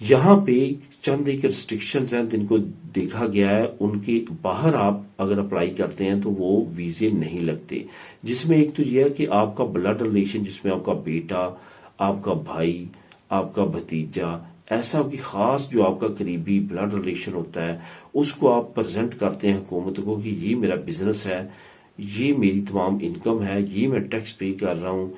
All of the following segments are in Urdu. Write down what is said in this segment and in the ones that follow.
یہاں پہ چند ایک ریسٹرکشنز ہیں جن کو دیکھا گیا ہے، ان کے باہر آپ اگر اپلائی کرتے ہیں تو وہ ویزے نہیں لگتے، جس میں ایک تو یہ ہے کہ آپ کا بلڈ ریلیشن، جس میں آپ کا بیٹا، آپ کا بھائی، آپ کا بھتیجا، ایسا کوئی خاص جو آپ کا قریبی بلڈ ریلیشن ہوتا ہے، اس کو آپ پریزنٹ کرتے ہیں حکومت کو کہ یہ میرا بزنس ہے، یہ میری تمام انکم ہے، یہ میں ٹیکس پے کر رہا ہوں،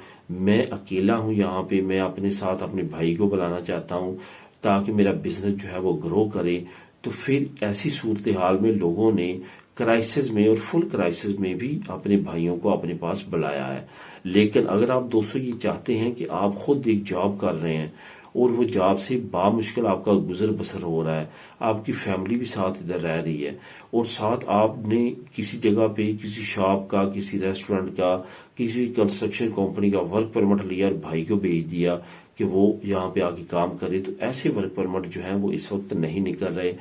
میں اکیلا ہوں یہاں پہ، میں اپنے ساتھ اپنے بھائی کو بلانا چاہتا ہوں تاکہ میرا بزنس جو ہے وہ گرو کرے۔ تو پھر ایسی صورتحال میں لوگوں نے کرائسس میں اور فل کرائسس میں بھی اپنے بھائیوں کو اپنے پاس بلایا ہے۔ لیکن اگر آپ دوستوں یہ چاہتے ہیں کہ آپ خود ایک جاب کر رہے ہیں اور وہ جاب سے بامشکل آپ کا گزر بسر ہو رہا ہے، آپ کی فیملی بھی ساتھ ادھر رہ رہی ہے، اور ساتھ آپ نے کسی جگہ پہ کسی شاپ کا، کسی ریسٹورنٹ کا، کسی کنسٹرکشن کمپنی کا ورک پرمٹ لیا اور بھائی کو بھیج دیا کہ وہ یہاں پہ آ کے کام کرے، تو ایسے ورک پرمٹ جو ہیں وہ اس وقت نہیں نکل رہے۔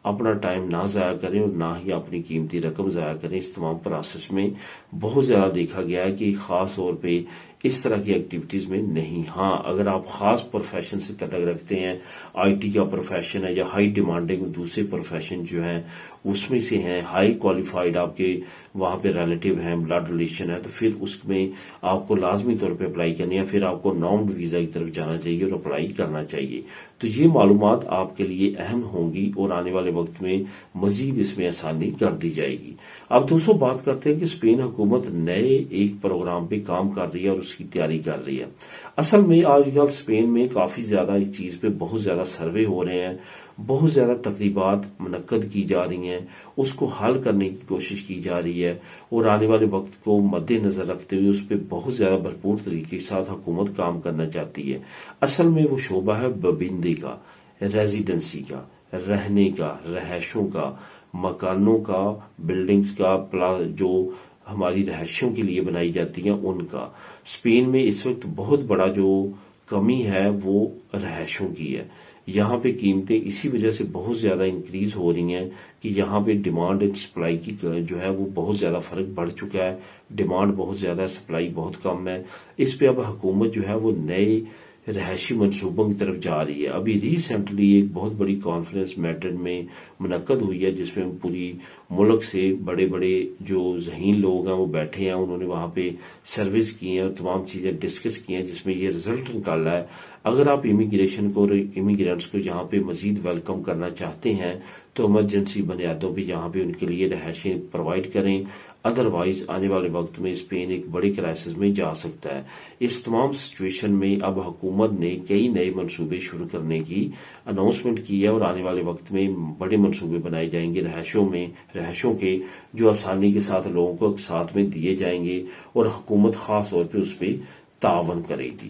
اپنا ٹائم نہ ضائع کریں اور نہ ہی اپنی قیمتی رقم ضائع کریں اس تمام پروسیس میں۔ بہت زیادہ دیکھا گیا ہے کہ خاص طور پہ اس طرح کی ایکٹیویٹیز میں نہیں۔ ہاں، اگر آپ خاص پروفیشن سے تعلق رکھتے ہیں، آئی ٹی کا پروفیشن ہے یا ہائی ڈیمانڈنگ دوسرے پروفیشن جو ہیں اس میں سے ہیں، ہائی کوالیفائڈ آپ کے وہاں پہ ریلیٹیو ہیں، بلڈ ریلیشن ہے، تو پھر اس میں آپ کو لازمی طور پہ اپلائی کرنی ہے، پھر آپ کو نارمڈ ویزا کی طرف جانا چاہیے اور اپلائی کرنا چاہیے۔ تو یہ معلومات آپ کے لیے اہم ہوں گی اور آنے والے وقت میں مزید اس میں آسانی کر دی جائے گی۔ اب دوستوں بات کرتے ہیں کہ اسپین حکومت نئے ایک پروگرام پہ کام کر رہی ہے اور اس کی تیاری کر رہی ہے۔ اصل میں آج کل اسپین میں کافی زیادہ ایک چیز پہ بہت زیادہ سروے ہو رہے ہیں، بہت زیادہ تقریبات منعقد کی جا رہی ہیں، اس کو حل کرنے کی کوشش کی جا رہی ہے، اور آنے والے وقت کو مد نظر رکھتے ہوئے اس پہ بہت زیادہ بھرپور طریقے کے ساتھ حکومت کام کرنا چاہتی ہے۔ اصل میں وہ شعبہ ہے ببندے کا، ریزیڈنسی کا، رہنے کا، رہائشوں کا، مکانوں کا، بلڈنگز کا، جو ہماری رہائشوں کے لیے بنائی جاتی ہیں ان کا۔ اسپین میں اس وقت بہت بڑا جو کمی ہے وہ رہائشوں کی ہے۔ یہاں پہ قیمتیں اسی وجہ سے بہت زیادہ انکریز ہو رہی ہیں کہ یہاں پہ ڈیمانڈ اینڈ سپلائی کی جو ہے وہ بہت زیادہ فرق بڑھ چکا ہے، ڈیمانڈ بہت زیادہ ہے، سپلائی بہت کم ہے۔ اس پہ اب حکومت جو ہے وہ نئے رہائشی منصوبوں کی طرف جا رہی ہے۔ ابھی ریسنٹلی ایک بہت بڑی کانفرنس میڈرڈ میں منعقد ہوئی ہے جس میں پوری ملک سے بڑے بڑے جو ذہین لوگ ہیں وہ بیٹھے ہیں، انہوں نے وہاں پہ سروس کی ہیں اور تمام چیزیں ڈسکس کی ہیں، جس میں یہ رزلٹ نکالا ہے اگر آپ امیگریشن کو اور امیگرینٹس کو یہاں پہ مزید ویلکم کرنا چاہتے ہیں تو ایمرجنسی بنیادوں پہ یہاں پہ ان کے لیے رہائشیں پرووائڈ کریں، ادروائز آنے والے وقت میں اسپین ایک بڑے کرائسس میں جا سکتا ہے۔ اس تمام سچویشن میں اب حکومت نے کئی نئے منصوبے شروع کرنے کی اناؤنسمنٹ کی ہے اور آنے والے وقت میں بڑے منصوبے بنائے جائیں گے رہائشوں کے، جو آسانی کے ساتھ لوگوں کو ساتھ میں دیے جائیں گے اور حکومت خاص طور پہ اس پہ تعاون کرے گی۔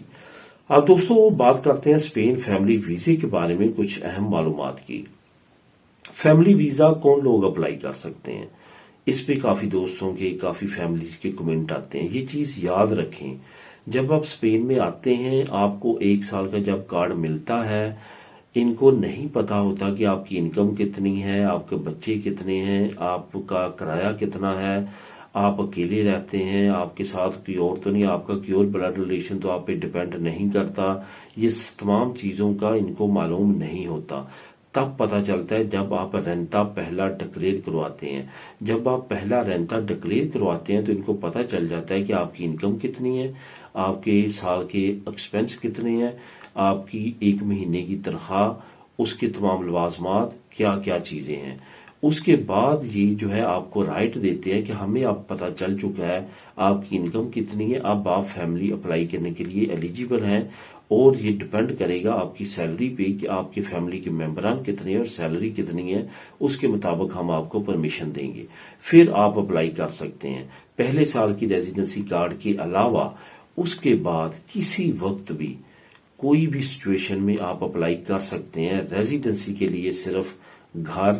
اب دوستوں بات کرتے ہیں اسپین فیملی ویزے کے بارے میں کچھ اہم معلومات کی۔ فیملی ویزا کون لوگ اپلائی کر سکتے ہیں؟ اس پہ کافی دوستوں کے، کافی فیملیز کے کمنٹ آتے ہیں۔ یہ چیز یاد رکھیں، جب آپ اسپین میں آتے ہیں آپ کو 1 سال کا جب کارڈ ملتا ہے، ان کو نہیں پتا ہوتا کہ آپ کی انکم کتنی ہے، آپ کے بچے کتنے ہیں، آپ کا کرایہ کتنا ہے، آپ اکیلے رہتے ہیں، آپ کے ساتھ کوئی اور تو نہیں، آپ کا کوئی اور بلڈ ریلیشن تو آپ پہ ڈیپینڈ نہیں کرتا، یہ تمام چیزوں کا ان کو معلوم نہیں ہوتا۔ تب پتا چلتا ہے جب آپ رینٹا پہلا ڈکلیئر کرواتے ہیں۔ جب آپ پہلا رینٹا ڈکلیئر کرواتے ہیں تو ان کو پتا چل جاتا ہے کہ آپ کی انکم کتنی ہے، آپ کے سال کے ایکسپنس کتنے ہیں، آپ کی 1 مہینے کی تنخواہ، اس کے تمام لوازمات کیا کیا چیزیں ہیں۔ اس کے بعد یہ جو ہے آپ کو رائٹ دیتے ہیں کہ ہمیں اب پتا چل چکا ہے آپ کی انکم کتنی ہے، اب آپ فیملی اپلائی کرنے کے لیے ایلیجیبل ہیں، اور یہ ڈیپینڈ کرے گا آپ کی سیلری پہ کہ آپ کی فیملی کے ممبران کتنے ہیں اور سیلری کتنی ہے، اس کے مطابق ہم آپ کو پرمیشن دیں گے، پھر آپ اپلائی کر سکتے ہیں۔ پہلے سال کی ریزیڈنسی کارڈ کے علاوہ اس کے بعد کسی وقت بھی کوئی بھی سچویشن میں آپ اپلائی کر سکتے ہیں۔ ریزیڈنسی کے لیے صرف گھر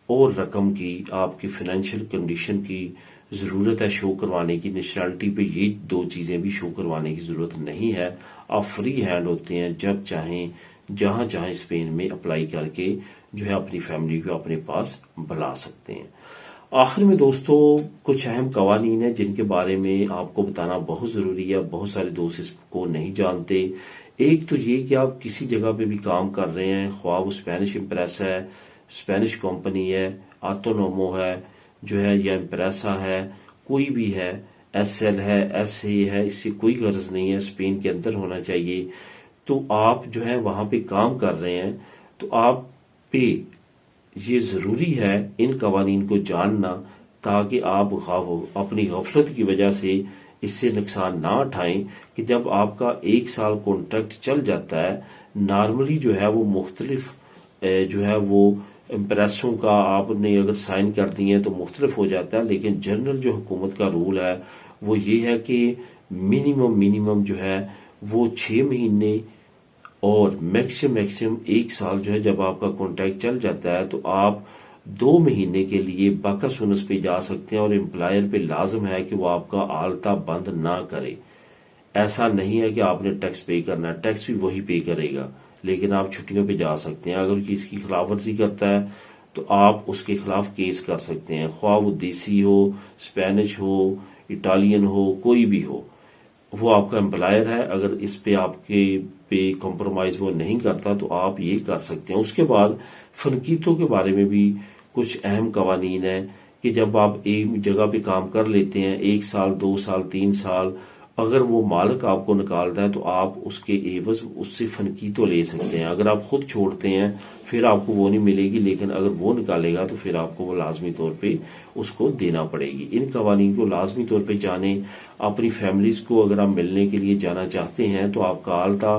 اور رقم کی، آپ کی فائنینشیل کنڈیشن کی ضرورت ہے شو کروانے کی، نیشنلٹی پہ یہ 2 چیزیں بھی شو کروانے کی ضرورت نہیں ہے۔ آپ فری ہینڈ ہوتے ہیں، جب چاہیں جہاں چاہیں اسپین میں اپلائی کر کے جو ہے اپنی فیملی کو اپنے پاس بلا سکتے ہیں۔ آخر میں دوستو کچھ اہم قوانین ہیں جن کے بارے میں آپ کو بتانا بہت ضروری ہے، بہت سارے دوست اس کو نہیں جانتے۔ ایک تو یہ کہ آپ کسی جگہ پہ بھی کام کر رہے ہیں، خواہ وہ اسپینش امپریس ہے، اسپینش کمپنی ہے، آتونومو ہے جو ہے، یا امپریسا ہے، کوئی بھی ہے، ایس ایل ہے، ایس اے ہے، اس سے کوئی غرض نہیں ہے، اسپین کے اندر ہونا چاہیے۔ تو آپ جو ہے وہاں پہ کام کر رہے ہیں تو آپ پہ یہ ضروری ہے ان قوانین کو جاننا، تاکہ آپ اپنی غفلت کی وجہ سے اس سے نقصان نہ اٹھائیں کہ جب آپ کا 1 سال کانٹریکٹ چل جاتا ہے، نارملی جو ہے وہ مختلف جو ہے وہ امپریسوں کا آپ نے اگر سائن کر دی ہیں تو مختلف ہو جاتا ہے، لیکن جنرل جو حکومت کا رول ہے وہ یہ ہے کہ منیمم جو ہے وہ 6 مہینے اور میکسیمم 1 سال جو ہے، جب آپ کا کانٹریکٹ چل جاتا ہے تو آپ 2 مہینے کے لیے باقا سونس پہ جا سکتے ہیں، اور امپلائر پہ لازم ہے کہ وہ آپ کا آلتا بند نہ کرے۔ ایسا نہیں ہے کہ آپ نے ٹیکس پے کرنا ہے، ٹیکس بھی وہی پے کرے گا، لیکن آپ چھٹیوں پہ جا سکتے ہیں۔ اگر کسی کی خلاف ورزی کرتا ہے تو آپ اس کے خلاف کیس کر سکتے ہیں، خواہ وہ دیسی ہو، اسپینش ہو، اٹالین ہو، کوئی بھی ہو، وہ آپ کا امپلائر ہے۔ اگر اس پہ آپ کے پہ کمپرومائز وہ نہیں کرتا تو آپ یہ کر سکتے ہیں۔ اس کے بعد فنکیتوں کے بارے میں بھی کچھ اہم قوانین ہیں کہ جب آپ ایک جگہ پہ کام کر لیتے ہیں 1 سال، 2 سال، 3 سال، اگر وہ مالک آپ کو نکالتا ہے تو آپ اس کے عوض اس سے فنکیتو لے سکتے ہیں۔ اگر آپ خود چھوڑتے ہیں پھر آپ کو وہ نہیں ملے گی، لیکن اگر وہ نکالے گا تو پھر آپ کو وہ لازمی طور پہ اس کو دینا پڑے گی۔ ان قوانین کو لازمی طور پہ جانیں۔ اپنی فیملیز کو اگر آپ ملنے کے لیے جانا چاہتے ہیں تو آپ کا آلتا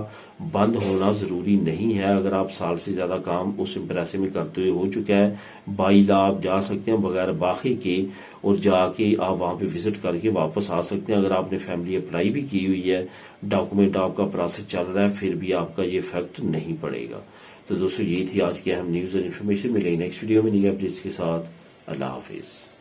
بند ہونا ضروری نہیں ہے۔ اگر آپ سال سے زیادہ کام اس امپریسے میں کرتے ہوئے ہو چکا ہے، بائی لا آپ جا سکتے ہیں بغیر باقی کے، اور جا کے آپ وہاں پہ وزٹ کر کے واپس آ سکتے ہیں۔ اگر آپ نے فیملی اپلائی بھی کی ہوئی ہے، ڈاکومنٹ آپ کا پروسیس چل رہا ہے، پھر بھی آپ کا یہ افیکٹ نہیں پڑے گا۔ تو دوستو یہ تھی آج کی اہم نیوز اور انفارمیشن۔ ملیں گے نیکسٹ ویڈیو میں نئی اپڈیٹس کے ساتھ۔ اللہ حافظ۔